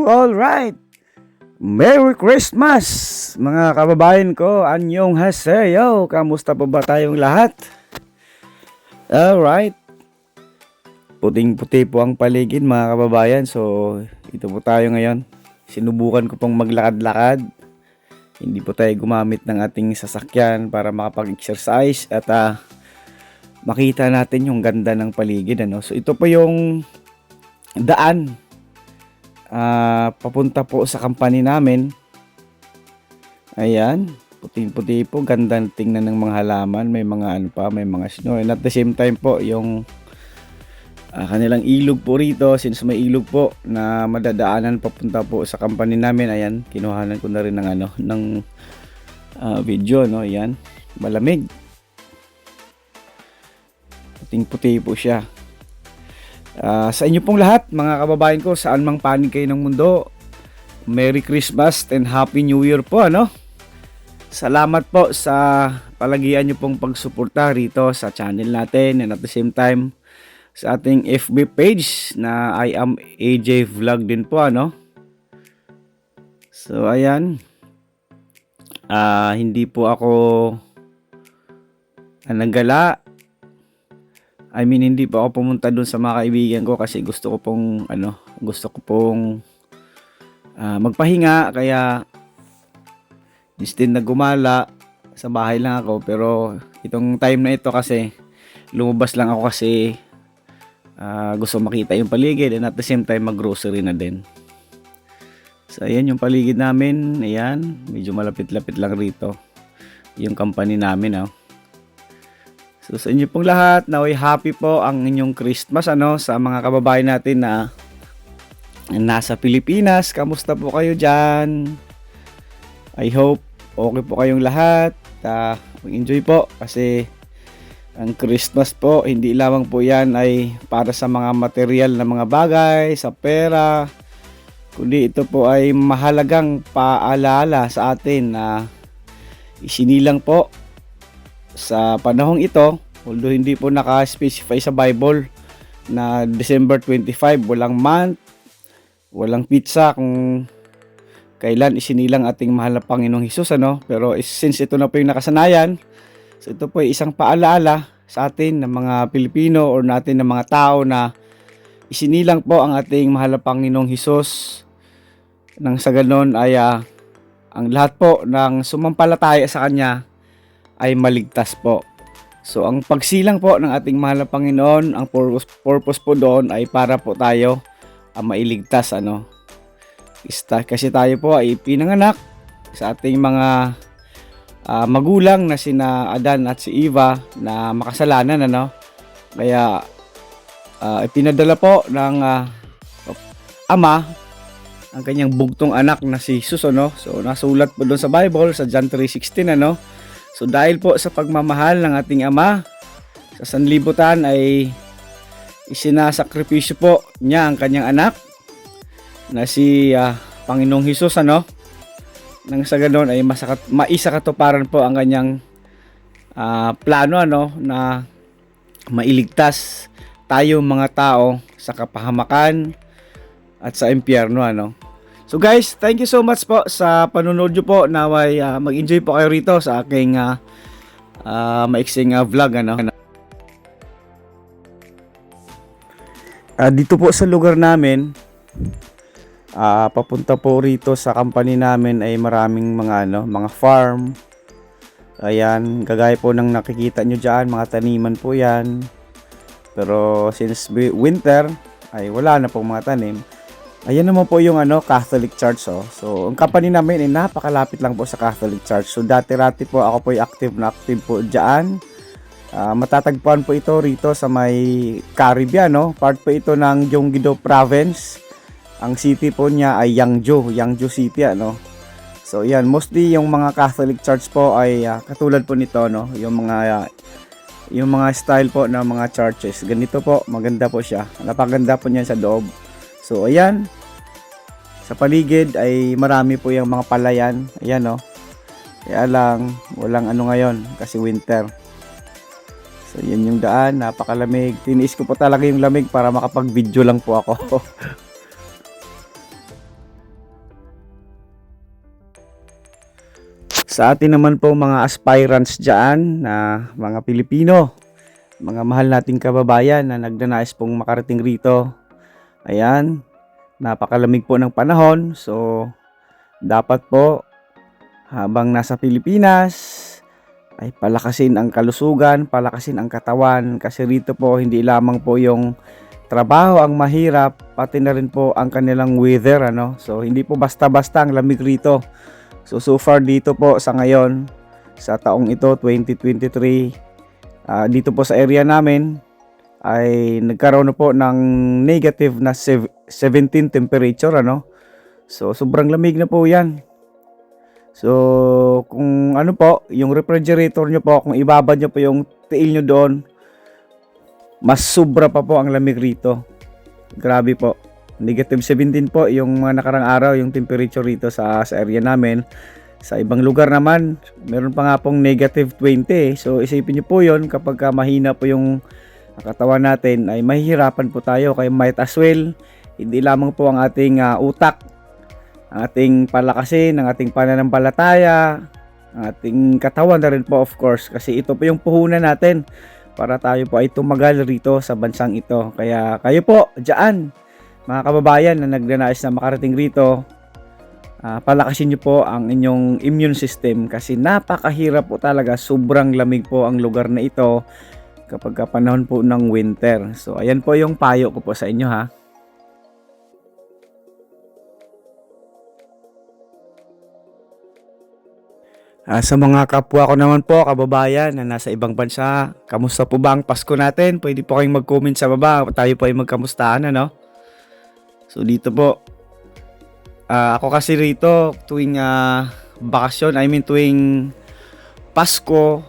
All right. Merry Christmas mga kababayan ko. Anyong haseyo. Kamusta po ba tayong lahat? All right. Puting-puti po ang paligid mga kababayan. So, ito po tayo ngayon. Sinubukan ko pong maglakad-lakad. Hindi po tayo gumamit ng ating sasakyan para makapag-exercise at makita natin yung ganda ng paligid. So, ito po yung daan papunta po sa company namin. Ayan, puting-puti po, ganda tingnan ng mga halaman, may mga may mga snow, and at the same time po yung kanilang ilog po rito. Since may ilog po na madadaanan papunta po sa company namin, ayan, kinuhanan ko na rin ng video, no. Ayan, malamig, puting-puti po siya. Sa inyo pong lahat mga kababayan ko, saan mang panig kayo ng mundo, Merry Christmas and Happy New Year po, Salamat po sa palagian nyo pong pagsuporta rito sa channel natin, and at the same time sa ating FB page na I am AJ Vlog din po, So ayan, hindi po ako naggala. Hindi pa ako pumunta doon sa mga kaibigan ko kasi gusto ko pong magpahinga, kaya instead na gumala, sa bahay lang ako. Pero itong time na ito kasi lumabas lang ako kasi gusto makita yung paligid, and at the same time mag-grocery na din. So ayan yung paligid namin. Ayan, medyo malapit-lapit lang rito yung company namin, So sa inyo pong lahat, naway happy po ang inyong Christmas sa mga kababayan natin na nasa Pilipinas. Kamusta po kayo dyan? I hope okay po kayong lahat. Enjoy po kasi ang Christmas po, hindi lamang po yan ay para sa mga material na mga bagay, sa pera, kundi ito po ay mahalagang paalala sa atin na isinilang po sa panahong ito. Although hindi po naka-specify sa Bible na December 25, walang month, walang pizza kung kailan isinilang ating mahal na Panginoong Hesus, Pero since ito na po yung nakasanayan, so ito po ay isang paalaala sa atin ng mga Pilipino or natin ng mga tao na isinilang po ang ating mahal na Panginoong Hesus. Nang sa ganon ay ang lahat po ng sumampalataya sa Kanya ay maligtas po. So ang pagsilang po ng ating mahal na Panginoon, ang purpose po doon ay para po tayo mailigtas, Kasi tayo po ay pinanganak sa ating mga magulang na sina Adan at si Eva na makasalanan, Kaya ipinadala po ng Ama ang kanyang bugtong anak na si Jesus, So nasulat po doon sa Bible sa John 3:16, So dahil po sa pagmamahal ng ating Ama sa sanlibutan ay isinasakripisyo po niya ang kanyang anak na si Panginoong Hesus, Nang sa ganoon ay maisakatuparan po ang kanyang plano, na mailigtas tayo mga tao sa kapahamakan at sa impyerno, So guys, thank you so much po sa panonood nyo po. Naway mag-enjoy po kayo rito sa aking maiksing vlog, Dito po sa lugar namin, papunta po rito sa company namin ay maraming mga farm. Ayan, kagaya po ng nakikita nyo dyan, mga taniman po yan. Pero since winter ay wala na pong mga tanim. Ayan naman po yung Catholic Church, So ang company namin ay napakalapit lang po sa Catholic Church. So dati-rati po ako po ay active po diyan. Matatagpuan po ito rito sa may Caribbean, Part po ito ng Gyeonggi-do Province. Ang city po niya ay Yangju City, So yan, mostly yung mga Catholic Church po ay katulad po nito, yung mga style po ng mga churches. Ganito po, maganda po siya. Napaganda po niya sa loob. So ayan, sa paligid ay marami po yung mga palayan. Ayan, Kaya lang walang ngayon kasi winter. So yan yung daan, napakalamig. Tiniis ko po talaga yung lamig para makapag-video lang po ako. Sa atin naman po mga aspirants dyan na mga Pilipino, mga mahal nating kababayan na nagnanais pong makarating rito. Ayan, napakalamig po ng panahon. So, dapat po habang nasa Pilipinas ay palakasin ang kalusugan, palakasin ang katawan. Kasi rito po hindi lamang po yung trabaho ang mahirap, pati na rin po ang kanilang weather. So, hindi po basta-basta ang lamig rito. So far dito po sa ngayon, sa taong ito, 2023, dito po sa area namin, ay nagkaroon na po ng negative na 17 temperature. So sobrang lamig na po yan. So kung ano po, yung refrigerator nyo po, kung ibabad nyo po yung tiil nyo doon, mas sobra pa po ang lamig rito. Grabe po. Negative 17 po yung mga nakarang araw yung temperature rito sa area namin. Sa ibang lugar naman, meron pa nga pong negative 20. So isipin niyo po yon, kapag mahina po yung katawan natin ay mahihirapan po tayo. Kaya might as well, hindi lamang po ang ating utak, ang ating palakasin, ang ating pananampalataya, ang ating katawan na rin po of course. Kasi ito po yung puhunan natin para tayo po ay tumagal rito sa bansang ito. Kaya kayo po dyan, mga kababayan na nagnanais na makarating rito, palakasin nyo po ang inyong immune system kasi napakahirap po talaga, sobrang lamig po ang lugar na ito kapag panahon po ng winter. So ayan po yung payo ko po sa inyo ha. Sa mga kapwa ko naman po, kababayan na nasa ibang bansa, kamusta po ba ang Pasko natin? Pwede po kayong mag-comment sa baba, tayo po ay magkamustahan So dito po, ako kasi rito tuwing bakasyon, tuwing Pasko,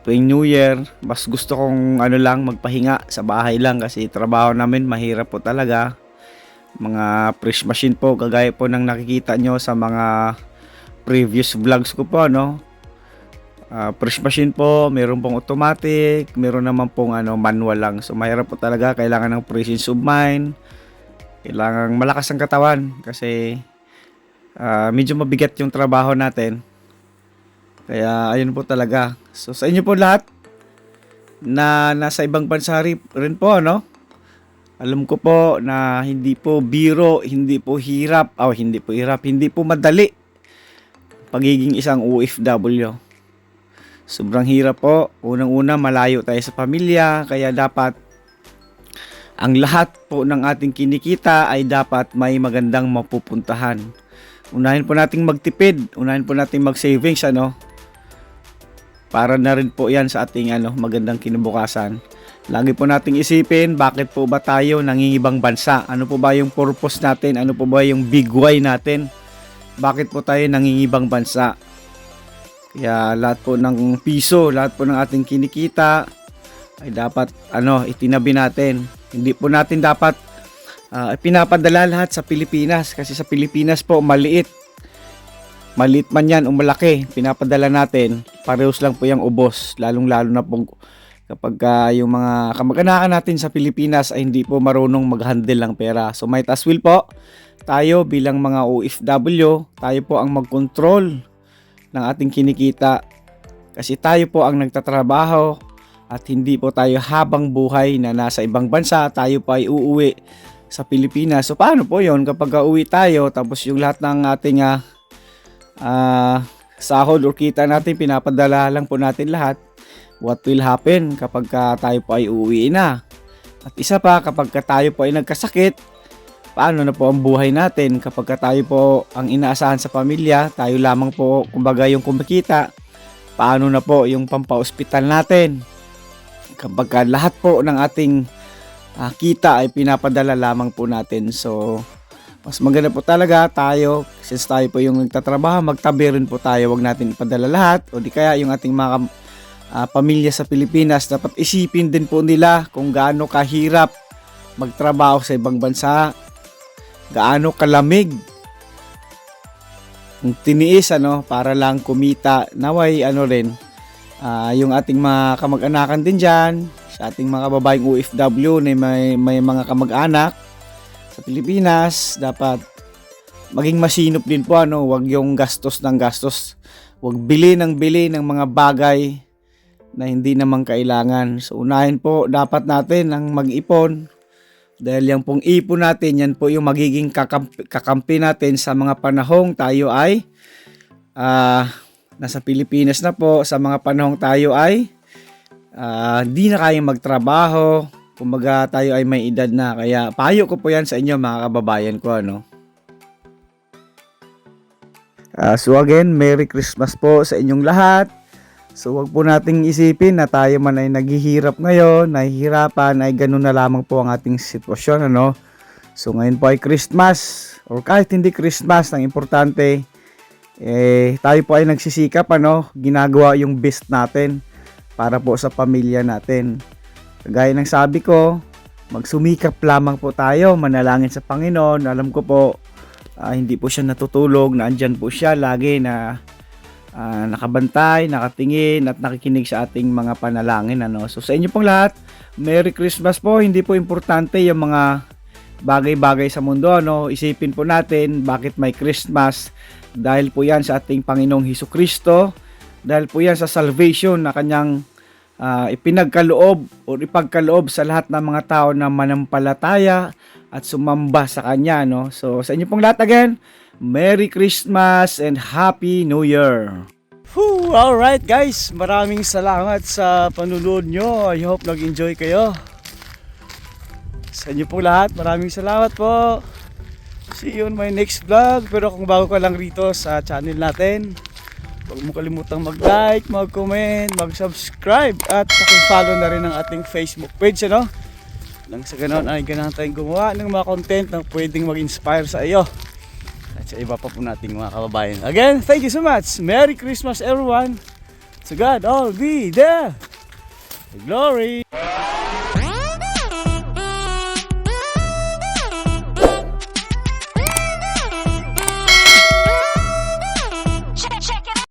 tuwing New Year, mas gusto kong lang magpahinga sa bahay lang kasi trabaho namin mahirap po talaga. Mga press machine po, kagaya po ng nakikita nyo sa mga previous vlogs ko po, press machine po, meron pong automatic, meron naman pong manual lang. So mahirap po talaga, kailangan ng presence of mind. Kailangang malakas ang katawan kasi medyo mabigat yung trabaho natin. Kaya ayun po talaga. So sa inyo po lahat na nasa ibang bansa rin po, alam ko po na hindi po biro, hindi po hirap, hindi po madali pagiging isang OFW. Sobrang hirap po. Unang-una, malayo tayo sa pamilya, kaya dapat ang lahat po ng ating kinikita ay dapat may magandang mapupuntahan. Unahin po nating magtipid, unahin po nating mag-savings, para na rin po yan sa ating magandang kinabukasan. Lagi po nating isipin, bakit po ba tayo nangingibang bansa? Ano po ba yung purpose natin? Ano po ba yung big why natin? Bakit po tayo nangingibang bansa? Kaya lahat po ng piso, lahat po ng ating kinikita ay dapat itinabi natin. Hindi po natin dapat pinapadala lahat sa Pilipinas kasi sa Pilipinas po maliit man yan o malaki, pinapadala natin, parehos lang po yung ubos, lalong-lalo na po kapag yung mga kamag-anakan natin sa Pilipinas ay hindi po marunong mag-handle ng pera. So might as well po tayo bilang mga OFW, tayo po ang mag-control ng ating kinikita kasi tayo po ang nagtatrabaho. At hindi po tayo habang buhay na nasa ibang bansa, tayo pa ay uuwi sa Pilipinas. So paano po yon kapag uwi tayo tapos yung lahat ng ating sahod or kita natin pinapadala lang po natin lahat? What will happen kapag tayo po ay uuwi na? At isa pa, kapag tayo po ay nagkasakit, paano na po ang buhay natin? Kapag tayo po ang inaasahan sa pamilya, tayo lamang po kumbaga yung kumikita, paano na po yung pampa-ospital natin? Kapag lahat po ng ating kita ay pinapadala lamang po natin. So mas maganda po talaga tayo, since tayo po yung nagtatrabaho, magtabi rin po tayo, wag natin ipadala lahat. O di kaya yung ating mga pamilya sa Pilipinas, dapat isipin din po nila kung gaano kahirap magtrabaho sa ibang bansa, gaano kalamig ang tiniis para lang kumita. Naway rin yung ating mga kamag-anakan din dyan, sa ating mga babaeng OFW na may mga kamag-anak sa Pilipinas, dapat maging masinop din po, wag yung gastos ng gastos Huwag bili ng mga bagay na hindi naman kailangan. So unahin po dapat natin ang mag-ipon. Dahil yung pong ipon natin, yan po yung magiging kakampi natin sa mga panahong tayo ay nasa Pilipinas na po, sa mga panahong tayo ay di na kayang magtrabaho. Kumbaga tayo ay may edad na. Kaya payo ko po yan sa inyo mga kababayan ko. So again, Merry Christmas po sa inyong lahat. So wag po nating isipin na tayo man ay naghihirap ngayon, nahihirapan, ay ganun na lamang po ang ating sitwasyon. So ngayon po ay Christmas, or kahit hindi Christmas, ang importante, tayo po ay nagsisikap, ginagawa yung best natin para po sa pamilya natin. Gaya ng sabi ko, magsumikap lamang po tayo, manalangin sa Panginoon. Alam ko po, hindi po siya natutulog, naandyan po siya lagi na nakabantay, nakatingin at nakikinig sa ating mga panalangin. So sa inyo pong lahat, Merry Christmas po. Hindi po importante yung mga bagay-bagay sa mundo. Isipin po natin bakit may Christmas. Dahil po yan sa ating Panginoong Hesukristo. Dahil po yan sa salvation na kanyang ipinagkaloob o ipagkaloob sa lahat ng mga tao na manampalataya at sumamba sa kanya. So sa inyo pong lahat again, Merry Christmas and Happy New Year! Alright guys, maraming salamat sa panunood nyo. I hope nag-enjoy kayo. Sa inyo po lahat, maraming salamat po. See you on my next vlog. Pero kung bago ka lang rito sa channel natin, huwag mo kalimutang mag-like, mag-comment, mag-subscribe at paki-follow na rin ang ating Facebook page. Nang sa ganon ay ganahan tayong gumawa ng mga content na pwedeng mag-inspire sa iyo sa iba pa po nating mga kababayan. Again, thank you so much. Merry Christmas everyone. To God all be the glory.